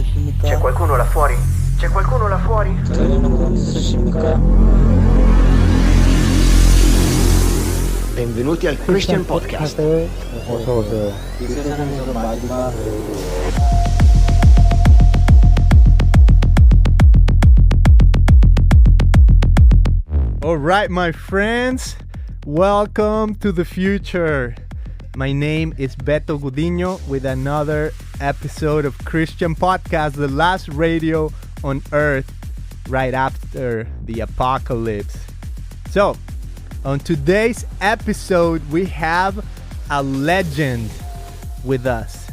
C'è qualcuno là fuori? C'è qualcuno là fuori? Benvenuti al Christian Podcast. All right, my friends, welcome to the future. My name is Beto Gudiño with another episode of Christian Podcast, the last radio on earth right after the apocalypse. So, on today's episode, we have a legend with us.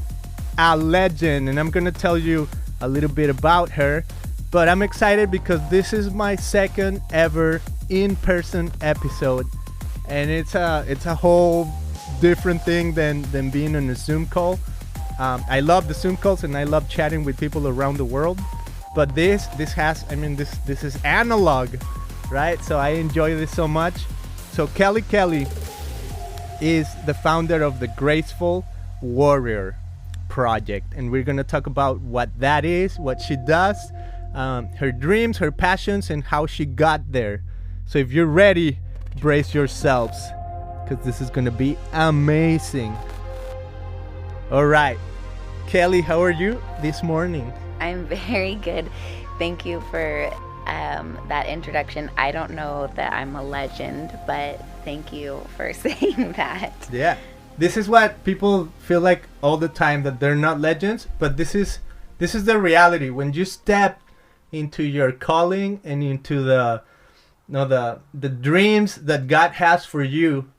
A legend, and I'm going to tell you a little bit about her, but I'm excited because this is my second ever in-person episode, and it's a whole different thing than being on a Zoom call. I love the Zoom calls and I love chatting with people around the world, but this is analog, right? So I enjoy this so much. So Kelly is the founder of the Graceful Warrior Project, and we're gonna talk about what that is, what she does, her dreams, her passions, and how she got there. So if you're ready, brace yourselves, because this is going to be amazing. All right. Kelly, how are you this morning? I'm very good. Thank you for that introduction. I don't know that I'm a legend, but thank you for saying that. Yeah. This is what people feel like all the time, that they're not legends, but this is the reality. When you step into your calling and into the dreams that God has for you,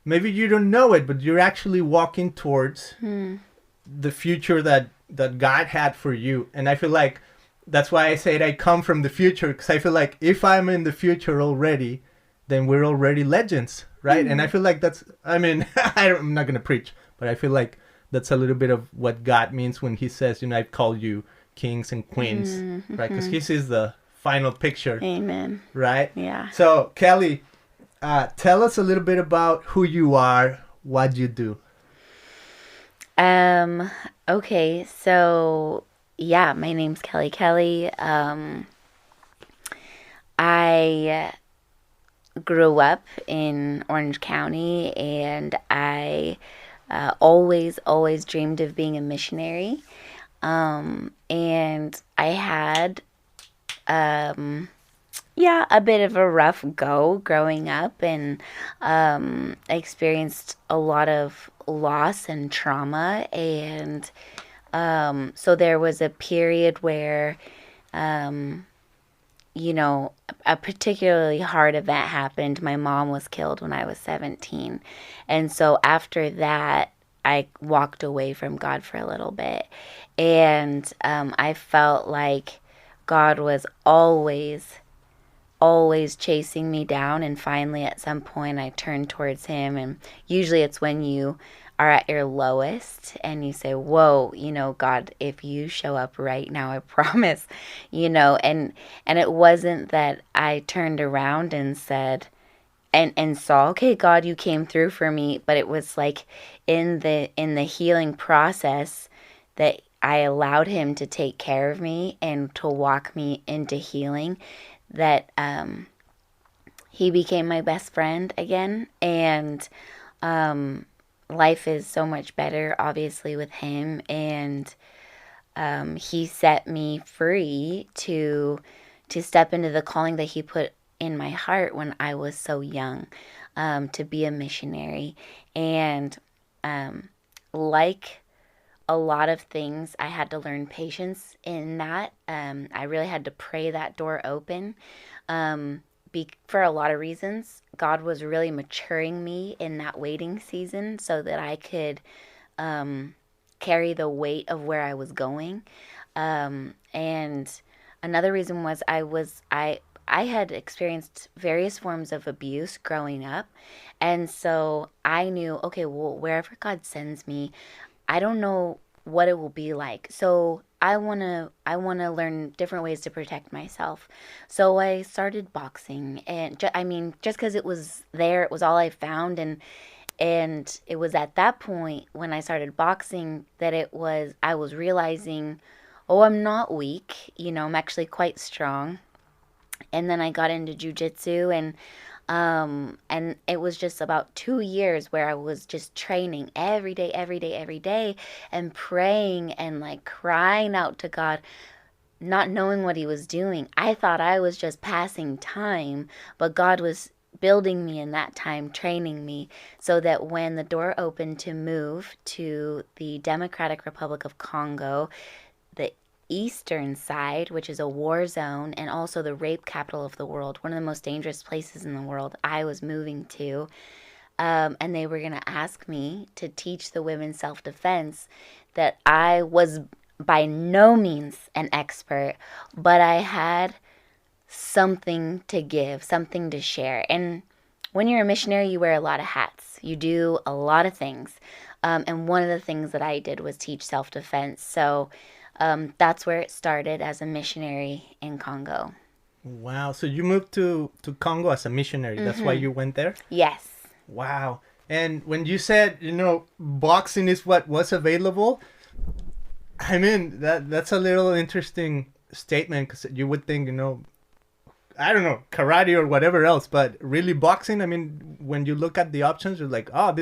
maybe you don't know it, but you're actually walking towards the future that God had for you. And I feel like that's why I said I come from the future, because I feel like if I'm in the future already, then we're already legends, right? And I feel like I'm not going to preach, but I feel like that's a little bit of what God means when he says, I've called you kings and queens, right? Because he sees the final picture. Amen. Right? Yeah. So, Kelly, tell us a little bit about who you are, what you do. Okay, so yeah, my name's Kelly. I grew up in Orange County, and I always dreamed of being a missionary. And I had a bit of a rough go growing up, and I experienced a lot of loss and trauma, and so there was a period where a particularly hard event happened. My mom was killed when I was 17, and so after that I walked away from God for a little bit, and I felt like God was always chasing me down, and finally at some point I turned towards him. And usually it's when you are at your lowest and you say, whoa, God, if you show up right now, I promise, and it wasn't that I turned around and said and saw, okay, God, you came through for me, but it was like in the healing process that I allowed him to take care of me and to walk me into healing, that he became my best friend again. And life is so much better, obviously, with him. And he set me free to step into the calling that he put in my heart when I was so young, to be a missionary. And like a lot of things, I had to learn patience in that. I really had to pray that door open for a lot of reasons. God was really maturing me in that waiting season so that I could carry the weight of where I was going. And another reason was I had experienced various forms of abuse growing up. And so I knew, okay, well, wherever God sends me, I don't know what it will be like. So I want to learn different ways to protect myself. So I started boxing, and just because it was there, it was all I found, and it was at that point when I started boxing that I was realizing, oh, I'm not weak. I'm actually quite strong. And then I got into jiu-jitsu, and it was just about 2 years where I was just training every day, every day, every day, and praying and like crying out to God, not knowing what he was doing. I thought I was just passing time, but God was building me in that time, training me so that when the door opened to move to the Democratic Republic of Congo, the eastern side, which is a war zone and also the rape capital of the world, one of the most dangerous places in the world, I was moving to. And they were going to ask me to teach the women self-defense, that I was by no means an expert, but I had something to give, something to share. And when you're a missionary, you wear a lot of hats. You do a lot of things. And one of the things that I did was teach self-defense. So that's where it started as a missionary in Congo. Wow. So you moved to Congo as a missionary. That's why you went there? Yes. Wow. And when you said, boxing is what was available, I mean, that's a little interesting statement, because you would think, I don't know, karate or whatever else, but really boxing, I mean, when you look at the options, you're like, oh,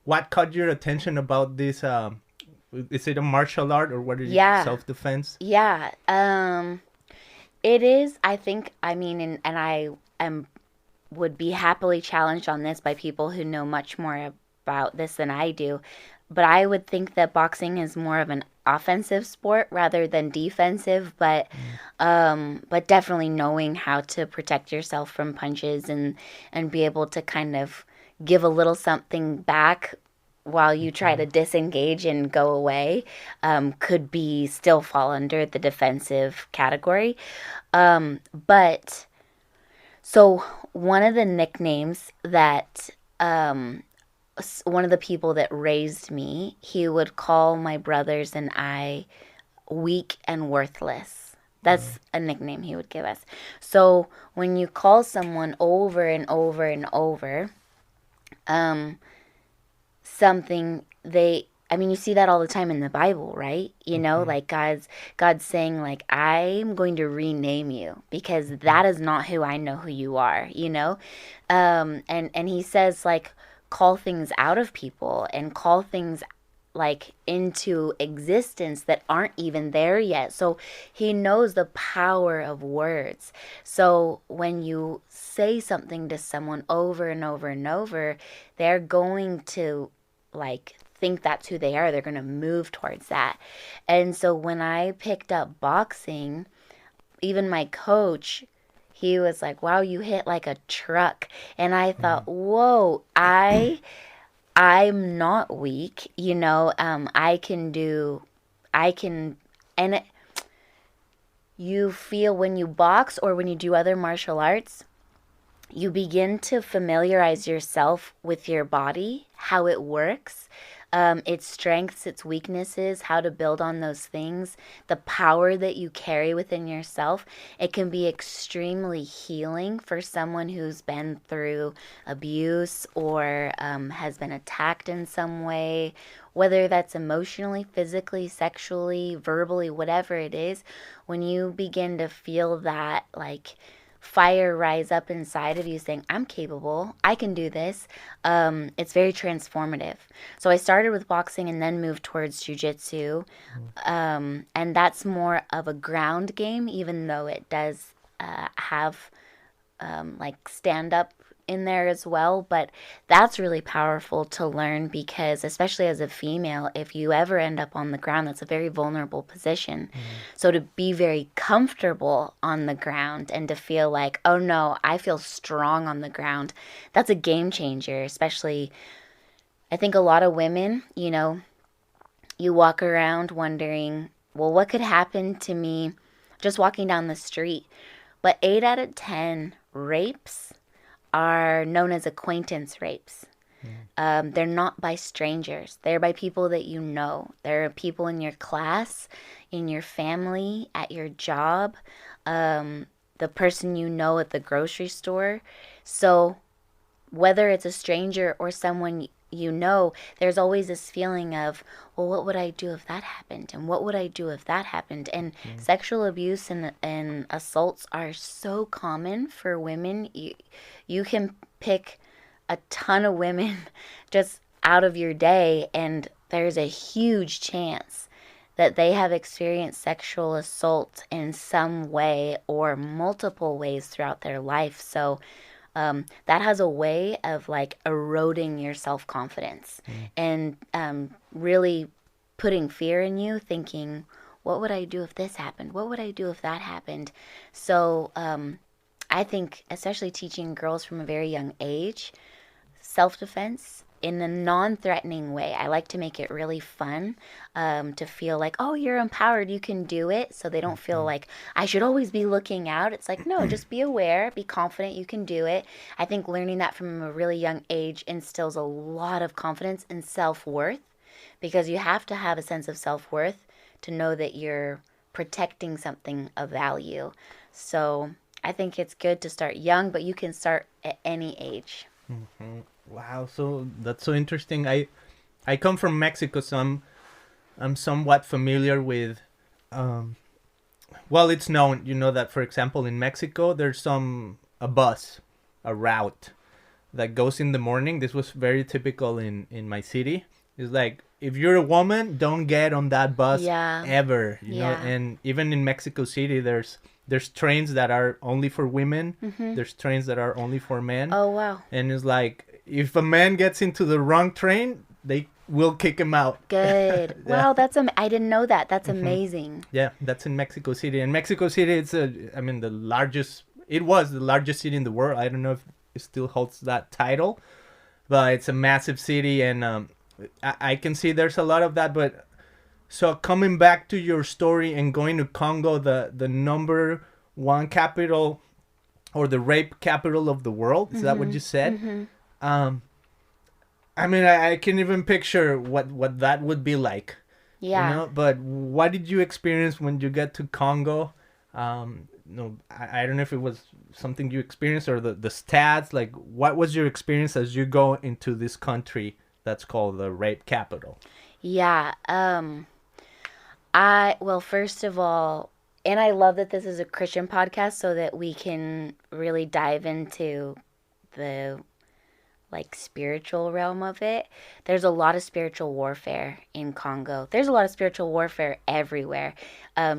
what caught your attention about this? Is it a martial art, or what is it? Yeah. Self-defense? Yeah. It is, I think, I mean, and I would be happily challenged on this by people who know much more about this than I do. But I would think that boxing is more of an offensive sport rather than defensive, but definitely knowing how to protect yourself from punches and be able to kind of give a little something back while you try to disengage and go away could be still fall under the defensive category. But so one of the nicknames that one of the people that raised me, he would call my brothers and I weak and worthless. That's a nickname he would give us. So when you call someone over and over and over, something you see that all the time in the Bible, right? Like God's saying, like, I'm going to rename you because that is not who I know who you are, and he says, like, call things out of people and call things like into existence that aren't even there yet. So he knows the power of words. So when you say something to someone over and over and over, they're going to like think that's who they are. They're going to move towards that. And so when I picked up boxing, even my coach, he was like, wow, you hit like a truck. And I thought, whoa, I'm not weak, I can, and you feel when you box or when you do other martial arts, you begin to familiarize yourself with your body, how it works, its strengths, its weaknesses, how to build on those things, the power that you carry within yourself. It can be extremely healing for someone who's been through abuse or has been attacked in some way, whether that's emotionally, physically, sexually, verbally, whatever it is. When you begin to feel that, like, fire rise up inside of you saying, I'm capable, I can do this, it's very transformative. So I started with boxing and then moved towards jiu-jitsu, and that's more of a ground game, even though it does have like stand-up in there as well. But that's really powerful to learn because, especially as a female, if you ever end up on the ground, that's a very vulnerable position. So to be very comfortable on the ground and to feel like, oh no, I feel strong on the ground, that's a game changer. Especially, I think a lot of women, you walk around wondering, well, what could happen to me just walking down the street? But 8 out of 10 rapes are known as acquaintance rapes. They're not by strangers. They're by people that you know. They're people in your class, in your family, at your job, the person you know at the grocery store. So whether it's a stranger or someone there's always this feeling of, well, what would I do if that happened? And what would I do if that happened? And sexual abuse and assaults are so common for women. You can pick a ton of women just out of your day, and there's a huge chance that they have experienced sexual assault in some way or multiple ways throughout their life. So that has a way of like eroding your self-confidence and really putting fear in you, thinking, what would I do if this happened? What would I do if that happened? So I think especially teaching girls from a very young age, self-defense in a non-threatening way. I like to make it really fun, to feel like, oh, you're empowered, you can do it. So they don't feel like I should always be looking out. It's like, no, just be aware, be confident, you can do it. I think learning that from a really young age instills a lot of confidence and self-worth, because you have to have a sense of self-worth to know that you're protecting something of value. So I think it's good to start young, but you can start at any age. Wow, so that's so interesting. I come from Mexico, so I'm somewhat familiar with well, it's known, that for example in Mexico there's a bus, a route that goes in the morning. This was very typical in my city. It's like, if you're a woman, don't get on that bus ever, you know. And even in Mexico City there's trains that are only for women. There's trains that are only for men. Oh, wow. And it's like, if a man gets into the wrong train, they will kick him out. Good. Wow, I didn't know that. That's amazing. Yeah, that's in Mexico City. And Mexico City, it was the largest city in the world. I don't know if it still holds that title, but it's a massive city, and I can see there's a lot of that. But so coming back to your story and going to Congo, the number one capital, or the rape capital of the world, is that what you said? I can even picture what that would be like. Yeah. But what did you experience when you get to Congo? I don't know if it was something you experienced or the stats. Like, what was your experience as you go into this country that's called the rape capital? Yeah. First of all, and I love that this is a Christian podcast so that we can really dive into the spiritual realm of it. There's a lot of spiritual warfare in Congo. There's a lot of spiritual warfare everywhere,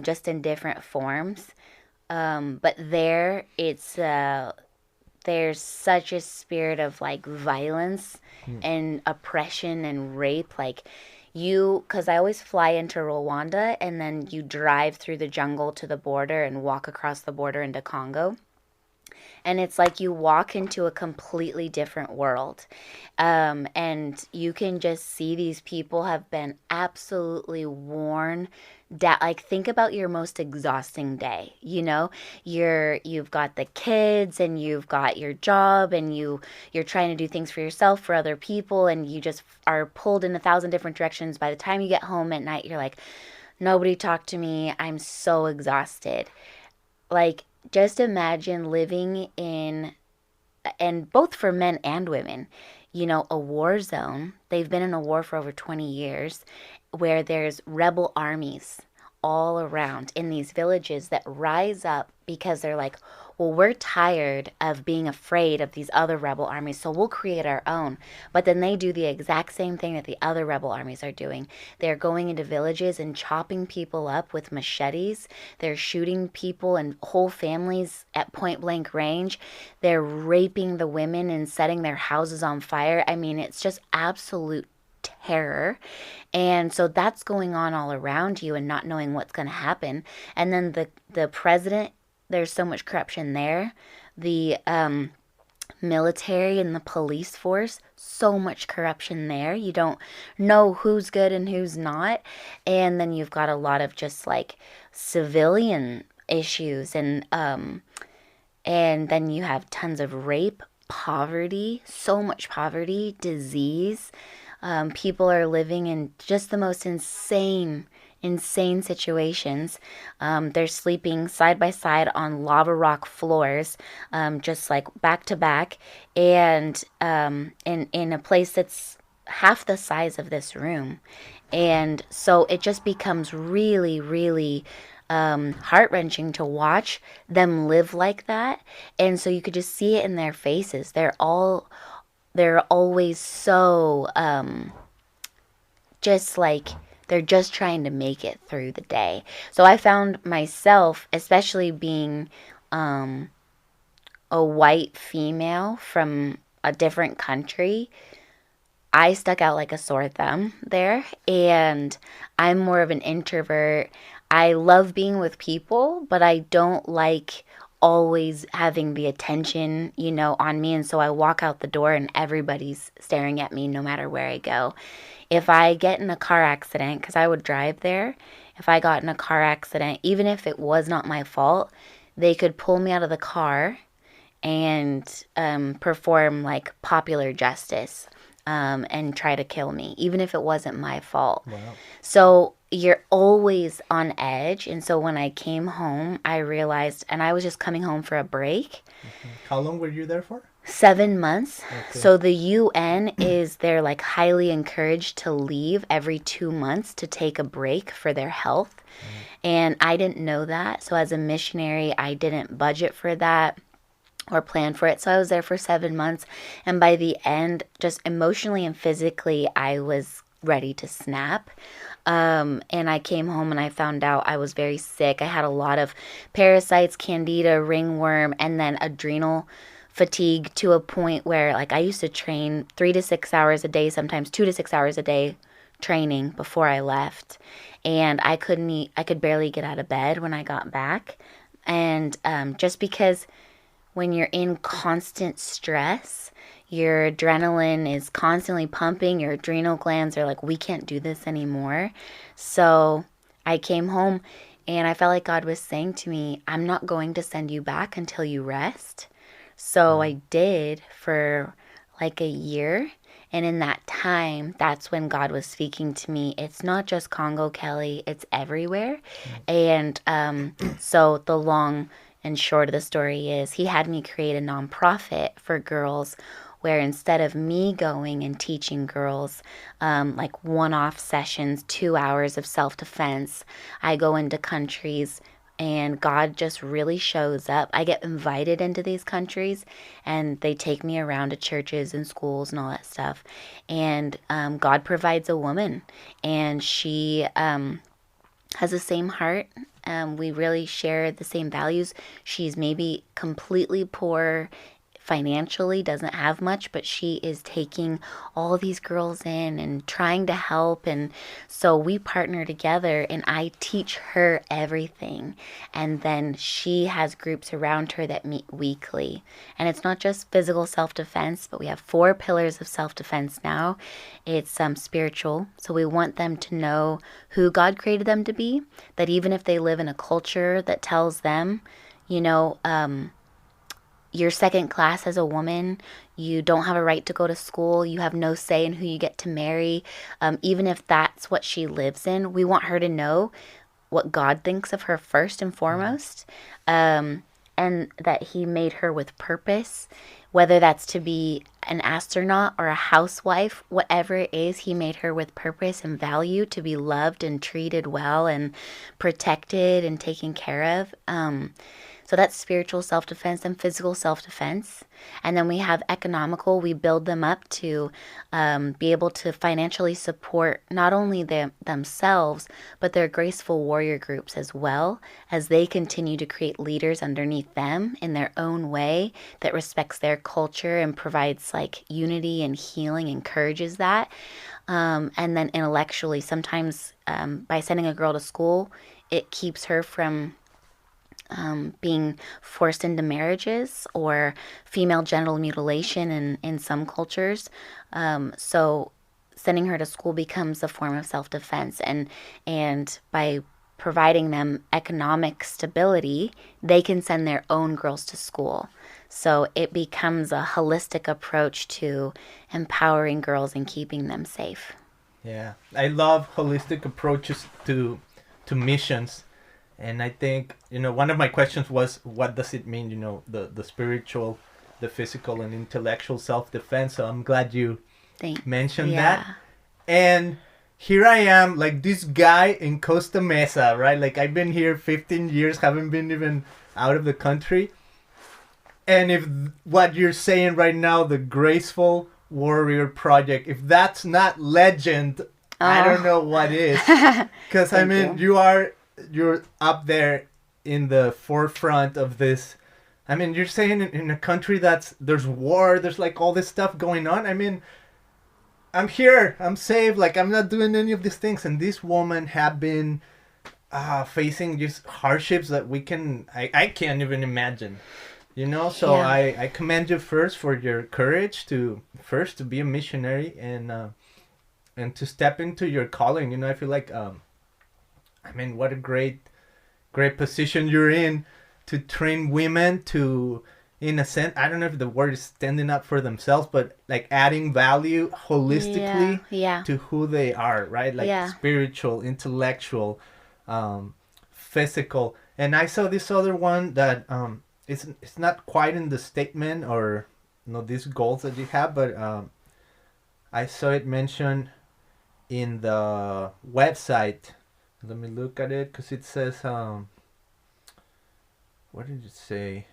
just in different forms. But there's such a spirit of violence and oppression and rape. Because I always fly into Rwanda, and then you drive through the jungle to the border and walk across the border into Congo. And it's like you walk into a completely different world. And you can just see these people have been absolutely worn down. Think about your most exhausting day. You've got the kids, and you've got your job, and you're trying to do things for yourself, for other people, and you just are pulled in 1,000 different directions. By the time you get home at night, you're like, nobody talked to me. I'm so exhausted. Just imagine living in, and both for men and women, a war zone. They've been in a war for over 20 years where there's rebel armies all around in these villages that rise up because they're like, well, we're tired of being afraid of these other rebel armies, so we'll create our own. But then they do the exact same thing that the other rebel armies are doing. They're going into villages and chopping people up with machetes. They're shooting people and whole families at point blank range. They're raping the women and setting their houses on fire. It's just absolute terror. And so that's going on all around you, and not knowing what's going to happen. And then the president, there's so much corruption there. The military and the police force, so much corruption there. You don't know who's good and who's not. And then you've got a lot of just civilian issues, and then you have tons of rape, poverty, so much poverty, disease. People are living in just the most insane situations. They're sleeping side by side on lava rock floors, just back to back, and in a place that's half the size of this room. And so it just becomes really, really heart-wrenching to watch them live like that. And so you could just see it in their faces. They're always so just like they're just trying to make it through the day. So I found myself, especially being a white female from a different country, I stuck out like a sore thumb there. And I'm more of an introvert. I love being with people, but I don't like always having the attention, on me. And so I walk out the door and everybody's staring at me no matter where I go. If I get in a car accident, because I would drive there, if I got in a car accident, even if it was not my fault, they could pull me out of the car and perform like popular justice and try to kill me, even if it wasn't my fault. Wow. So you're always on edge. And so when I came home, I realized, and I was just coming home for a break. How long were you there for? 7 months. Okay. So the UN they're like highly encouraged to leave every 2 months to take a break for their health. And I didn't know that. So as a missionary, I didn't budget for that or plan for it. So I was there for 7 months. And by the end, just emotionally and physically, I was ready to snap. And I came home and I found out I was very sick. I had a lot of parasites, candida, ringworm, and then adrenal fatigue to a point where like I used to train 3 to 6 hours a day, sometimes 2 to 6 hours a day training before I left. And I could barely get out of bed when I got back. And just because when you're in constant stress, your adrenaline is constantly pumping, your adrenal glands are like, we can't do this anymore. So I came home and I felt like God was saying to me, I'm not going to send you back until you rest. So I did for like a year. And in that time, that's when God was speaking to me. It's not just Congo, Kelly, it's everywhere. And so the long and short of the story is he had me create a nonprofit for girls where instead of me going and teaching girls like one-off sessions, 2 hours of self-defense, I go into countries and God just really shows up. I get invited into these countries and they take me around to churches and schools and all that stuff. And God provides a woman and she has the same heart. We really share the same values. She's maybe completely poor financially, doesn't have much, but she is taking all these girls in and trying to help. And so we partner together and I teach her everything. And then she has groups around her that meet weekly. And it's not just physical self-defense, but we have 4 pillars of self-defense now. It's spiritual. So we want them to know who God created them to be, that even if they live in a culture that tells them, you're second class as a woman, you don't have a right to go to school, you have no say in who you get to marry, even if that's what she lives in, we want her to know what God thinks of her first and foremost, and that he made her with purpose, whether that's to be an astronaut or a housewife, whatever it is, he made her with purpose and value to be loved and treated well and protected and taken care of. So that's spiritual self-defense and physical self-defense. And then we have economical. We build them up to be able to financially support not only themselves, but their graceful warrior groups as well, as they continue to create leaders underneath them in their own way that respects their culture and provides like unity and healing, encourages that. And then intellectually, sometimes by sending a girl to school, it keeps her from being forced into marriages or female genital mutilation in some cultures. So sending her to school becomes a form of self-defense. And by providing them economic stability, they can send their own girls to school. So it becomes a holistic approach to empowering girls and keeping them safe. Yeah, I love holistic approaches to missions. And I think, one of my questions was, what does it mean, the spiritual, the physical, and intellectual self-defense? So I'm glad you mention Yeah. that. And here I am, like this guy in Costa Mesa, right? Like I've been here 15 years, haven't been even out of the country. And if what you're saying right now, the Graceful Warrior Project, if that's not legend, I don't know what is. Because I mean, you're up there in the forefront of this. I mean, you're saying in a country there's war, there's like all this stuff going on. I mean, I'm here, I'm safe, like I'm not doing any of these things. And this woman have been facing just hardships that I can't even imagine. You know, so Yeah. I commend you first for your courage to be a missionary and to step into your calling. You know, I feel like I mean, what a great position you're in to train women to, in a sense, I don't know if the word is standing up for themselves, but like adding value holistically Yeah. to who they are, right? Like Yeah. spiritual, intellectual, physical. And I saw this other one that it's not quite in the statement or these goals that you have, but I saw it mentioned in the website. Let me look at it because it says what did it say?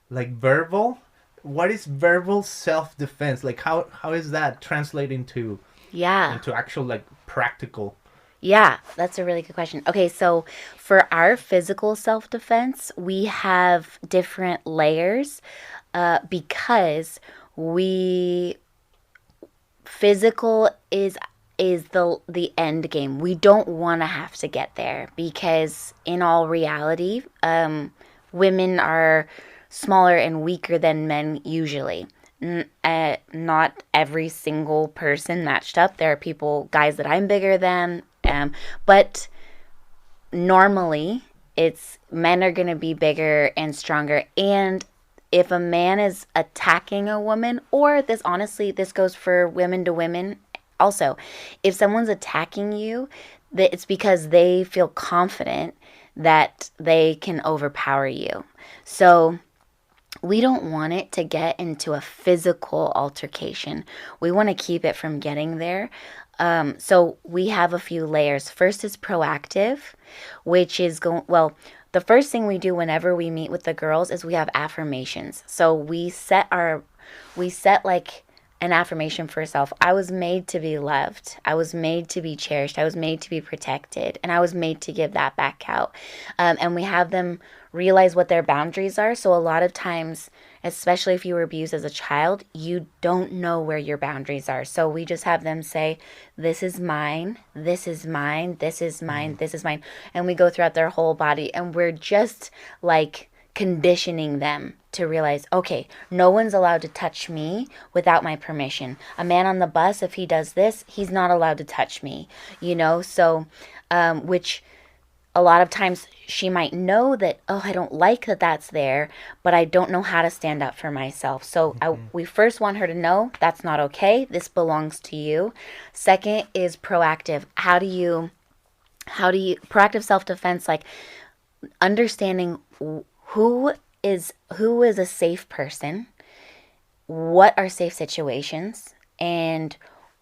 Like verbal. What is verbal self-defense? Like how is that translating to into actual like practical? Yeah, that's a really good question. Okay, so for our physical self-defense, we have different layers because physical is the end game. We don't want to have to get there because in all reality, women are smaller and weaker than men usually. Not every single person matched up. There are guys that I'm bigger than, but normally it's men are going to be bigger and stronger. And if a man is attacking a woman, or this goes for women to women also, if someone's attacking you, it's because they feel confident that they can overpower you. So we don't want it to get into a physical altercation. We want to keep it from getting there. So we have a few layers. First is proactive, which is the first thing we do whenever we meet with the girls is we have affirmations. So we set like an affirmation for yourself. I was made to be loved. I was made to be cherished. I was made to be protected. And I was made to give that back out. And we have them realize what their boundaries are. So a lot of times, especially if you were abused as a child, you don't know where your boundaries are. So we just have them say, this is mine, this is mine, this is mine, this is mine. And we go throughout their whole body. And we're just like conditioning them to realize, okay, no one's allowed to touch me without my permission. A man on the bus, if he does this, he's not allowed to touch me, So, which a lot of times she might know that, I don't like that that's there, but I don't know how to stand up for myself. So we first want her to know that's not okay. This belongs to you. Second is proactive. How do you proactive self-defense, like understanding who is a safe person, what are safe situations, and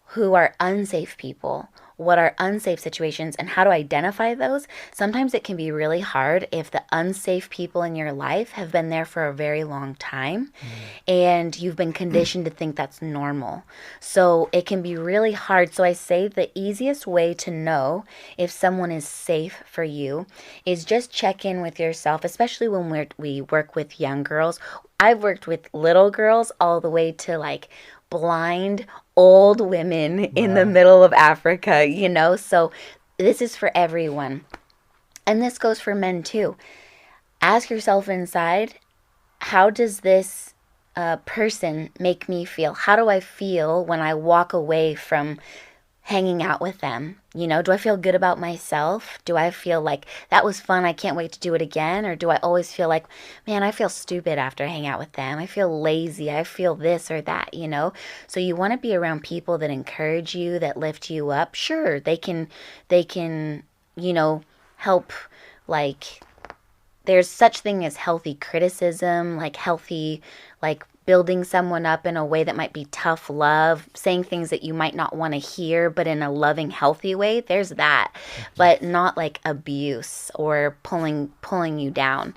who are unsafe people, what are unsafe situations, and how to identify those. Sometimes it can be really hard if the unsafe people in your life have been there for a very long time and you've been conditioned to think that's normal. So it can be really hard. So I say the easiest way to know if someone is safe for you is just check in with yourself, especially when we work with young girls. I've worked with little girls all the way to like blind old women in the middle of Africa, So this is for everyone. And this goes for men too. Ask yourself inside, how does this person make me feel? How do I feel when I walk away from hanging out with them? Do I feel good about myself? Do I feel like that was fun, I can't wait to do it again? Or do I always feel like, man, I feel stupid after I hang out with them? I feel lazy. I feel this or that, So you want to be around people that encourage you, that lift you up. Sure, they can, help, like, there's such thing as healthy criticism, like healthy, like building someone up in a way that might be tough love, saying things that you might not want to hear, but in a loving, healthy way. There's that, but not like abuse or pulling you down.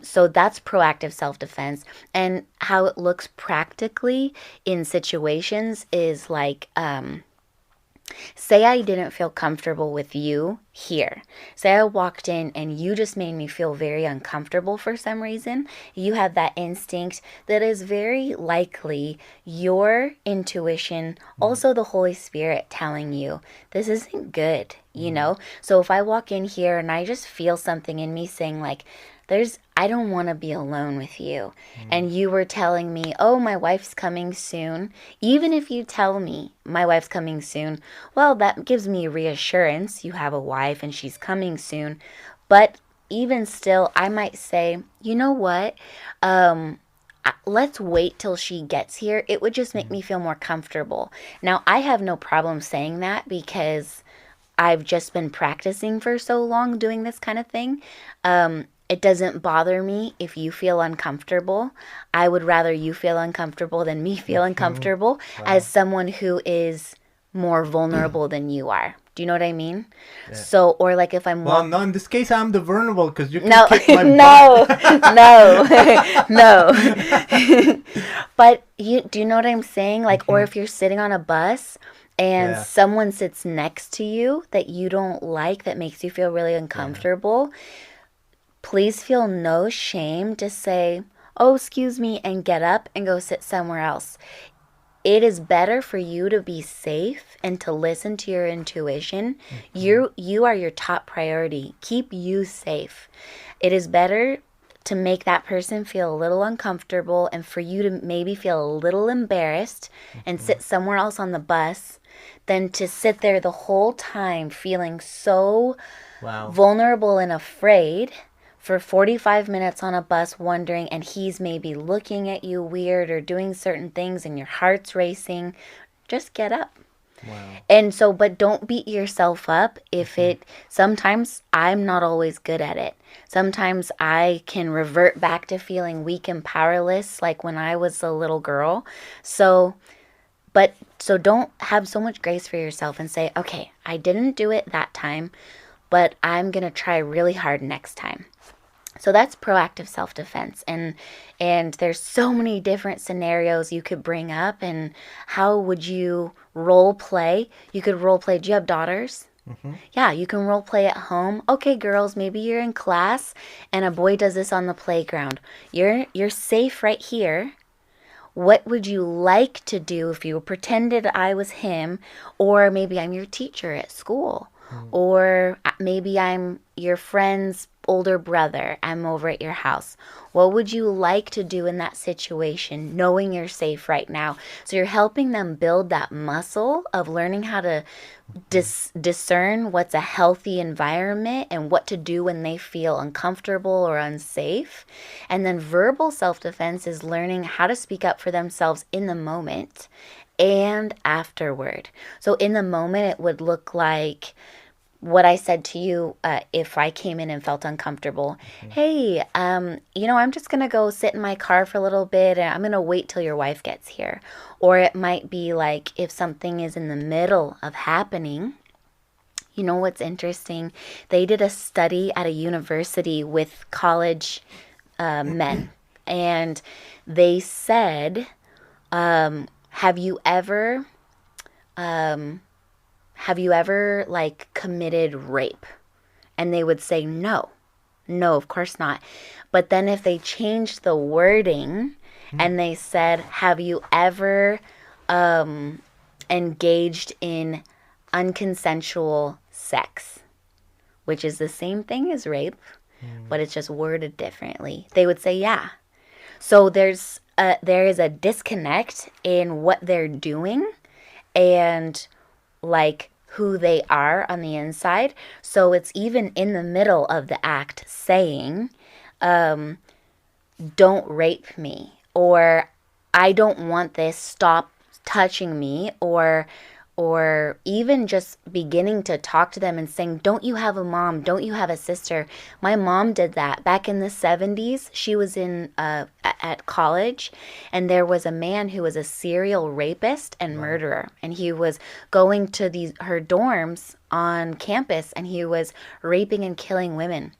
So that's proactive self-defense. And how it looks practically in situations is like, say I didn't feel comfortable with you here. Say I walked in and you just made me feel very uncomfortable for some reason. You have that instinct that is very likely your intuition, also the Holy Spirit telling you this isn't good, you know? So if I walk in here and I just feel something in me saying like, I don't want to be alone with you. And you were telling me, oh, my wife's coming soon. Even if you tell me my wife's coming soon, well, that gives me reassurance. You have a wife and she's coming soon. But even still, I might say, you know what? Let's wait till she gets here. It would just make me feel more comfortable. Now, I have no problem saying that because I've just been practicing for so long doing this kind of thing. It doesn't bother me if you feel uncomfortable. I would rather you feel uncomfortable than me feel uncomfortable as someone who is more vulnerable than you are. Do you know what I mean? Yeah. So, or like if I'm... Well, no, in this case, I'm the vulnerable because you can kick my butt. No. But do you know what I'm saying? Like, or if you're sitting on a bus and someone sits next to you that you don't like, that makes you feel really uncomfortable, please feel no shame to say, oh, excuse me, and get up and go sit somewhere else. It is better for you to be safe and to listen to your intuition. You are your top priority. Keep you safe. It is better to make that person feel a little uncomfortable and for you to maybe feel a little embarrassed and sit somewhere else on the bus than to sit there the whole time feeling so vulnerable and afraid for 45 minutes on a bus wondering, and he's maybe looking at you weird or doing certain things and your heart's racing. Just get up. And so, but don't beat yourself up if sometimes I'm not always good at it. Sometimes I can revert back to feeling weak and powerless like when I was a little girl. So don't have so much grace for yourself and say, okay, I didn't do it that time, but I'm going to try really hard next time. So that's proactive self-defense. And there's so many different scenarios you could bring up. And how would you role play? You could role play. Do you have daughters? Yeah, you can role play at home. Okay, girls, maybe you're in class and a boy does this on the playground. You're safe right here. What would you like to do if you pretended I was him? Or maybe I'm your teacher at school. Or maybe I'm your friend's older brother. I'm over at your house. What would you like to do in that situation, knowing you're safe right now? So you're helping them build that muscle of learning how to discern what's a healthy environment and what to do when they feel uncomfortable or unsafe. And then verbal self-defense is learning how to speak up for themselves in the moment and afterward. So in the moment, it would look like what I said to you if I came in and felt uncomfortable. Hey, I'm just going to go sit in my car for a little bit and I'm going to wait till your wife gets here. Or it might be like if something is in the middle of happening. You know what's interesting? They did a study at a university with college men. And they said, have you ever like committed rape? And they would say no, of course not. But then if they changed the wording and they said, have you ever engaged in unconsensual sex, which is the same thing as rape, but it's just worded differently, they would say yeah. So there is a disconnect in what they're doing and like who they are on the inside. So it's even in the middle of the act saying, don't rape me, or I don't want this, stop touching me, or or even just beginning to talk to them and saying, don't you have a mom? Don't you have a sister? My mom did that back in the 70s. She was in at college, and there was a man who was a serial rapist and murderer, and he was going to her dorms on campus, and he was raping and killing women.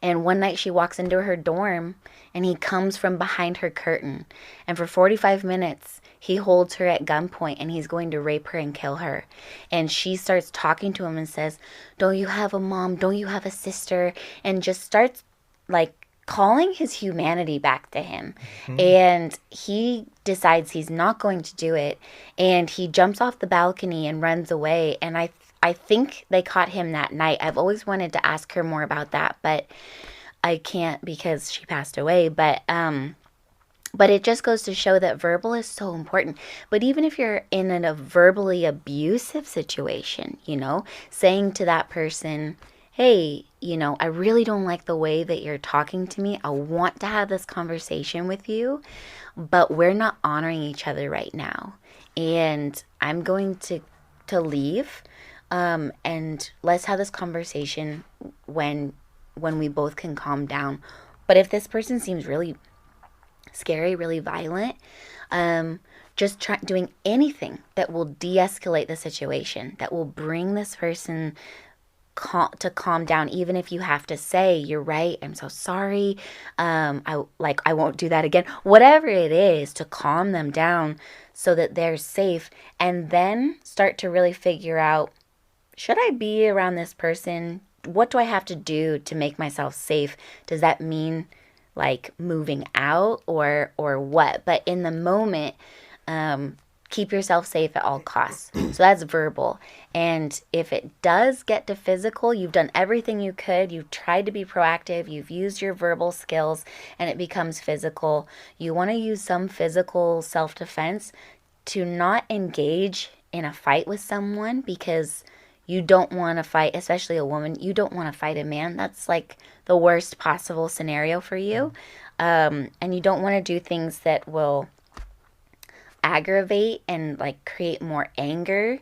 And one night she walks into her dorm, and he comes from behind her curtain, and for 45 minutes he holds her at gunpoint, and he's going to rape her and kill her. And she starts talking to him and says, don't you have a mom? Don't you have a sister? And just starts like calling his humanity back to him. And he decides he's not going to do it. And he jumps off the balcony and runs away. And I think they caught him that night. I've always wanted to ask her more about that, but I can't because she passed away. But it just goes to show that verbal is so important. But even if you're in a verbally abusive situation, saying to that person, hey, I really don't like the way that you're talking to me. I want to have this conversation with you, but we're not honoring each other right now. And I'm going to leave, and let's have this conversation when we both can calm down. But if this person seems really scary, really violent, just doing anything that will de-escalate the situation, that will bring this person to calm down, even if you have to say, you're right, I'm so sorry, I won't do that again, whatever it is, to calm them down so that they're safe, and then start to really figure out, should I be around this person? What do I have to do to make myself safe? Does that mean like moving out or what? But in the moment, keep yourself safe at all costs. So that's verbal. And if it does get to physical, you've done everything you could. You've tried to be proactive. You've used your verbal skills, and it becomes physical. You want to use some physical self-defense to not engage in a fight with someone, because you don't want to fight, especially a woman. You don't want to fight a man. That's like the worst possible scenario for you. And you don't want to do things that will aggravate and like create more anger.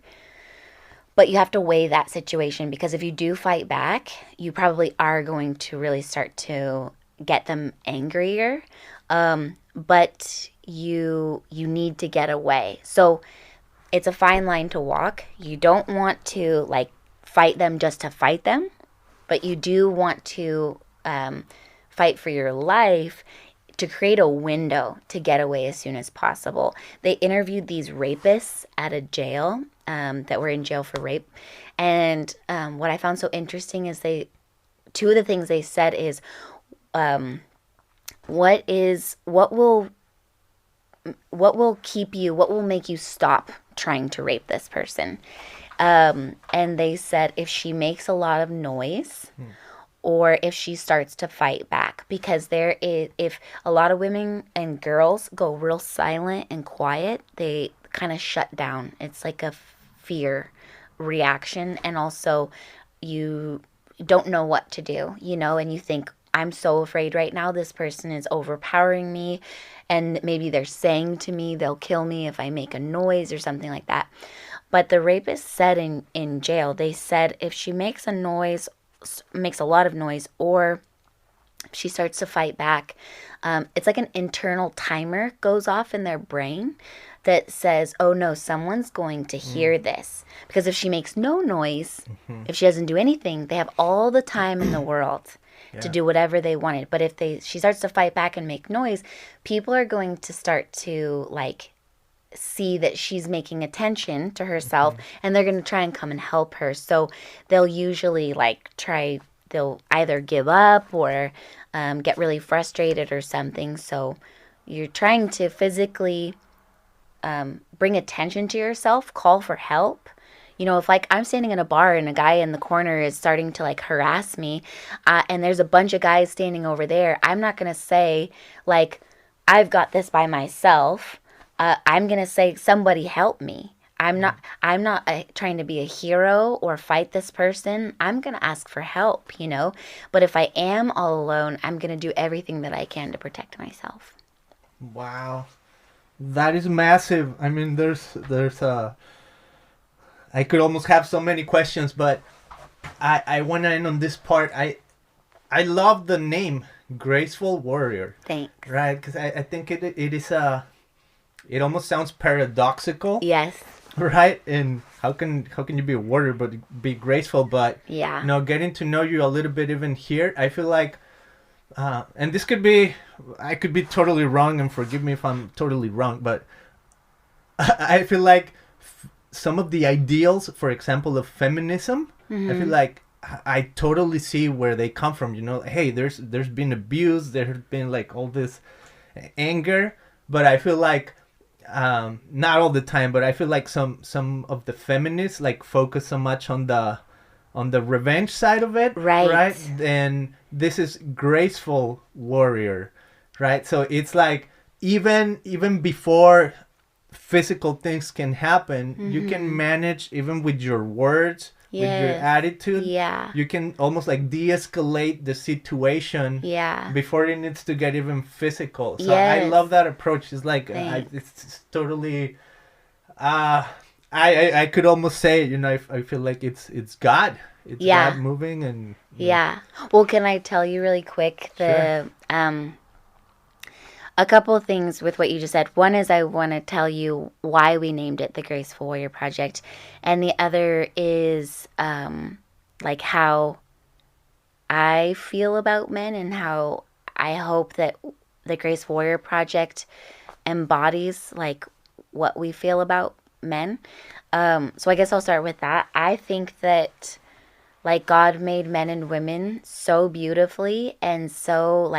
But you have to weigh that situation, because if you do fight back, you probably are going to really start to get them angrier. But you need to get away. So it's a fine line to walk. You don't want to like fight them just to fight them, but you do want to fight for your life, to create a window to get away as soon as possible. They interviewed these rapists at a jail that were in jail for rape. And what I found so interesting is two of the things they said is, what will make you stop trying to rape this person? And they said if she makes a lot of noise, or if she starts to fight back, because if a lot of women and girls go real silent and quiet, they kind of shut down. It's like a fear reaction, and also you don't know what to do, and you think, I'm so afraid right now, this person is overpowering me, and maybe they're saying to me they'll kill me if I make a noise or something like that. But the rapist said in jail, they said if she makes a lot of noise, or if she starts to fight back, it's like an internal timer goes off in their brain that says, oh no, someone's going to hear this. Because if she makes no noise, if she doesn't do anything, they have all the time in the world to do whatever they wanted. But if she starts to fight back and make noise, people are going to start to like see that she's making attention to herself, and they're going to try and come and help her. So they'll usually they'll either give up or get really frustrated or something. So you're trying to physically bring attention to yourself, call for help. If like I'm standing in a bar and a guy in the corner is starting to like harass me, and there's a bunch of guys standing over there, I'm not going to say like, I've got this by myself. I'm going to say, somebody help me. I'm not trying to be a hero or fight this person. I'm going to ask for help, But if I am all alone, I'm going to do everything that I can to protect myself. Wow. That is massive. I mean, there's I could almost have so many questions, but I want to end on this part. I love the name Graceful Warrior. Thanks. Right, because I think it is it almost sounds paradoxical. Yes. Right, and how can you be a warrior but be graceful? But Yeah. you know, getting to know you a little bit even here, I feel like, and this could be, I could be totally wrong, and forgive me if I'm totally wrong, but I feel like some of the ideals, for example, of feminism, I feel like I totally see where they come from. You know, hey, there's been abuse, there's been like all this anger, but I feel like not all the time, but I feel like some of the feminists like focus so much on the revenge side of it, Right. And this is graceful warrior, right? So it's like even before physical things can happen, you can manage even with your words, with your Yes. attitude. Yeah. You can almost like de-escalate the situation Yeah. before it needs to get even physical. So I Yes. love that approach. It's like Thanks. it's totally. I could almost say, you know, I feel like it's God. It's Yeah. God moving and. Yeah. Well, can I tell you really quick a couple of things with what you just said. One is I want to tell you why we named it the Graceful Warrior Project, and the other is like how I feel about men and how I hope that the Graceful Warrior Project embodies like what we feel about men. So I guess I'll start with that. I think that like God made men and women so beautifully and so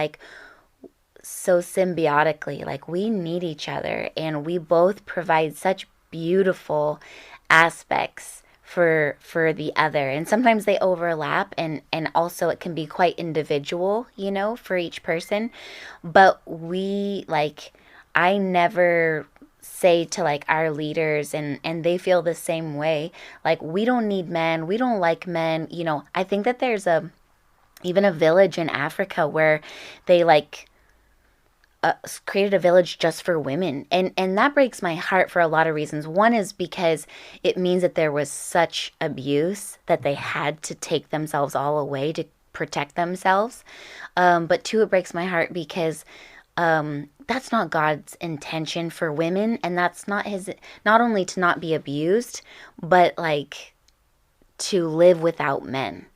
symbiotically. Like we need each other, and we both provide such beautiful aspects for the other, and sometimes they overlap, and also it can be quite individual, you know, for each person. But we like, I never say to like our leaders, and they feel the same way, like we don't need men, we don't like men, you know. I think that there's even a village in Africa where they like created a village just for women, and that breaks my heart for a lot of reasons. One is because it means that there was such abuse that they had to take themselves all away to protect themselves. But two, it breaks my heart because that's not God's intention for women, and that's not his, not only to not be abused, but like to live without men.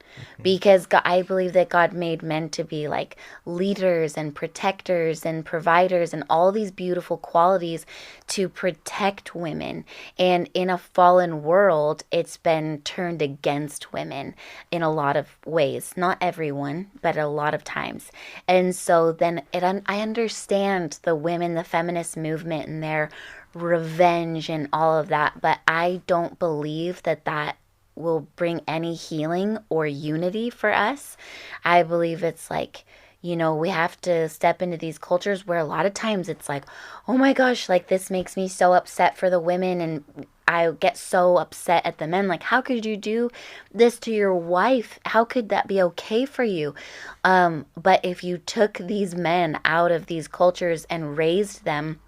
Because God, I believe that God made men to be like leaders and protectors and providers and all these beautiful qualities to protect women. And in a fallen world, it's been turned against women in a lot of ways. Not everyone, but a lot of times. And so then I understand the women, the feminist movement and their revenge and all of that, but I don't believe that will bring any healing or unity for us. I believe it's like, you know, we have to step into these cultures where a lot of times it's like, oh my gosh, like this makes me so upset for the women, and I get so upset at the men. Like, how could you do this to your wife? How could that be okay for you? But if you took these men out of these cultures and raised them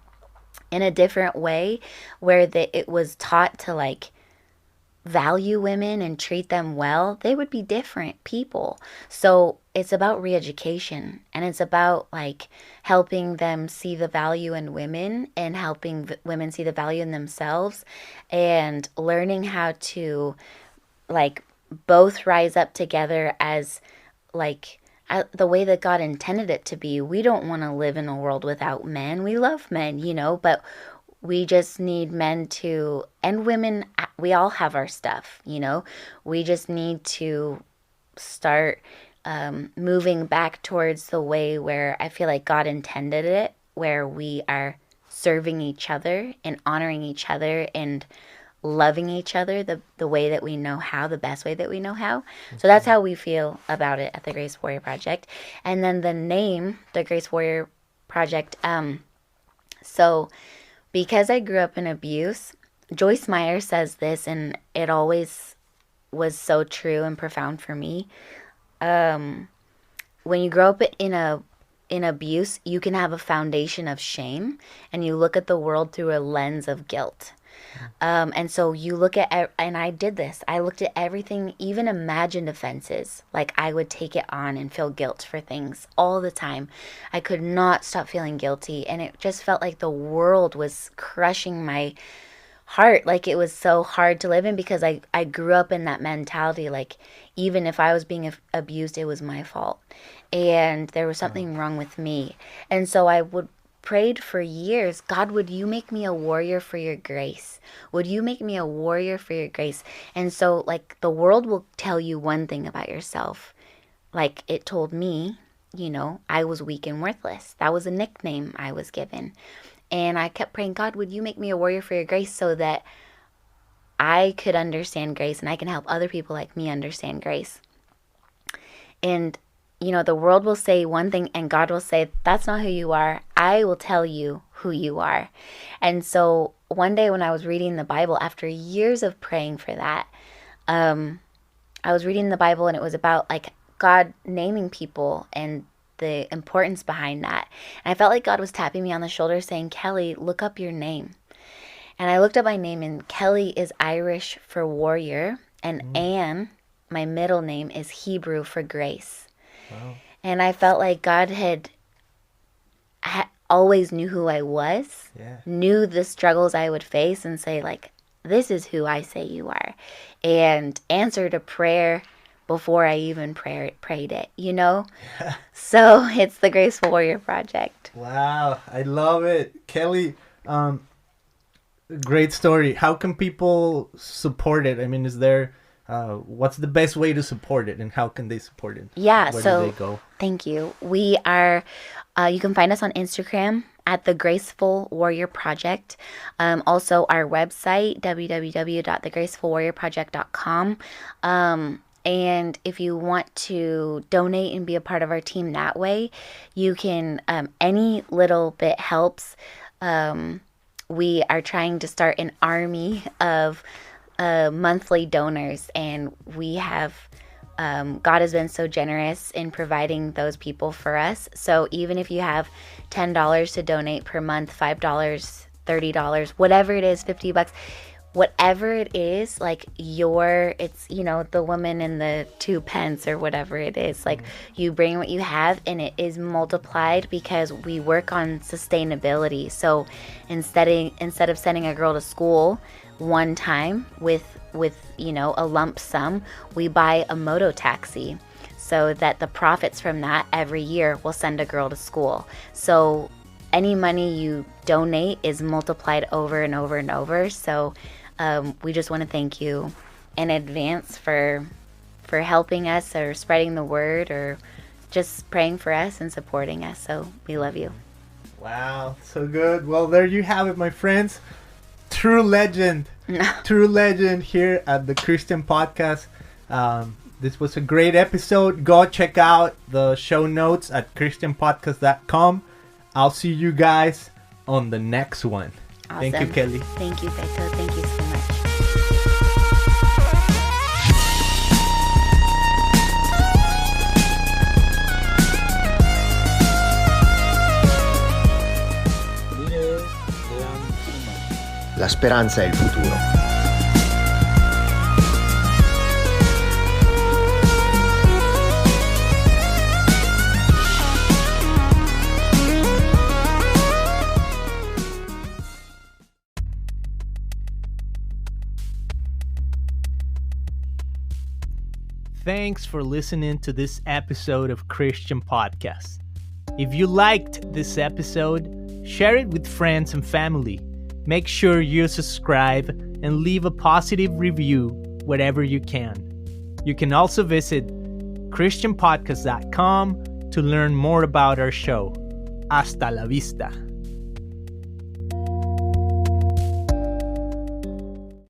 in a different way, where it was taught to like value women and treat them well, they would be different people. So it's about re-education, and it's about like helping them see the value in women and helping women see the value in themselves, and learning how to like both rise up together as like the way that God intended it to be. We don't want to live in a world without men. We love men, you know, but we just need men to, and women, we all have our stuff, you know. We just need to start moving back towards the way where I feel like God intended it, where we are serving each other and honoring each other and loving each other the way that we know how, the best way that we know how. So that's how we feel about it at the Grace Warrior Project. And then the name, the Grace Warrior Project, so because I grew up in abuse, Joyce Meyer says this, and it always was so true and profound for me. When you grow up in abuse, you can have a foundation of shame, and you look at the world through a lens of guilt. And so you look at, and I did this. I looked at everything, even imagined offenses. Like I would take it on and feel guilt for things all the time. I could not stop feeling guilty. And it just felt like the world was crushing my heart. Like it was so hard to live in because I grew up in that mentality. Like even if I was being abused, it was my fault. And there was something wrong with me. And so I would prayed for years, God, would you make me a warrior for your grace? Would you make me a warrior for your grace? And so like the world will tell you one thing about yourself. Like it told me, you know, I was weak and worthless. That was a nickname I was given. And I kept praying, God, would you make me a warrior for your grace so that I could understand grace and I can help other people like me understand grace. And you know, the world will say one thing and God will say, that's not who you are. I will tell you who you are. And so one day when I was reading the Bible, after years of praying for that, I was reading the Bible and it was about like God naming people and the importance behind that. And I felt like God was tapping me on the shoulder saying, Kelly, look up your name. And I looked up my name and Kelly is Irish for warrior and Anne, my middle name, is Hebrew for grace. Wow. And I felt like God had always knew who I was, knew the struggles I would face and say like, this is who I say you are. And answered a prayer before I even prayed it, you know? Yeah. So it's the Graceful Warrior Project. Wow, I love it. Kelly, great story. How can people support it? I mean, is there... what's the best way to support it and how can they support it? Yeah, Where so do they go? Thank you. We are, you can find us on Instagram at the Graceful Warrior Project. Also our website, www.thegracefulwarriorproject.com. And if you want to donate and be a part of our team that way, you can, any little bit helps. We are trying to start an army of monthly donors, and we have God has been so generous in providing those people for us. So even if you have $10 to donate per month, $5, $30, whatever it is, $50, whatever it is, like it's, you know, the woman in the 2 pence or whatever it is, like you bring what you have and it is multiplied because we work on sustainability. So instead of sending a girl to school one time with you know a lump sum, we buy a moto taxi so that the profits from that every year will send a girl to school. So any money you donate is multiplied over and over and over. So we just want to thank you in advance for helping us or spreading the word or just praying for us and supporting us. So we love you. Wow, so good. Well, there you have it, my friends. True legend here at the Christian Podcast. This was a great episode. Go check out the show notes at christianpodcast.com. I'll see you guys on the next one. Awesome. Thank you, Kelly. Thank you, Beto. Thank you so much. La speranza è il futuro. Thanks for listening to this episode of Christian Podcast. If you liked this episode, share it with friends and family. Make sure you subscribe and leave a positive review wherever you can. You can also visit christianpodcast.com to learn more about our show. Hasta la vista.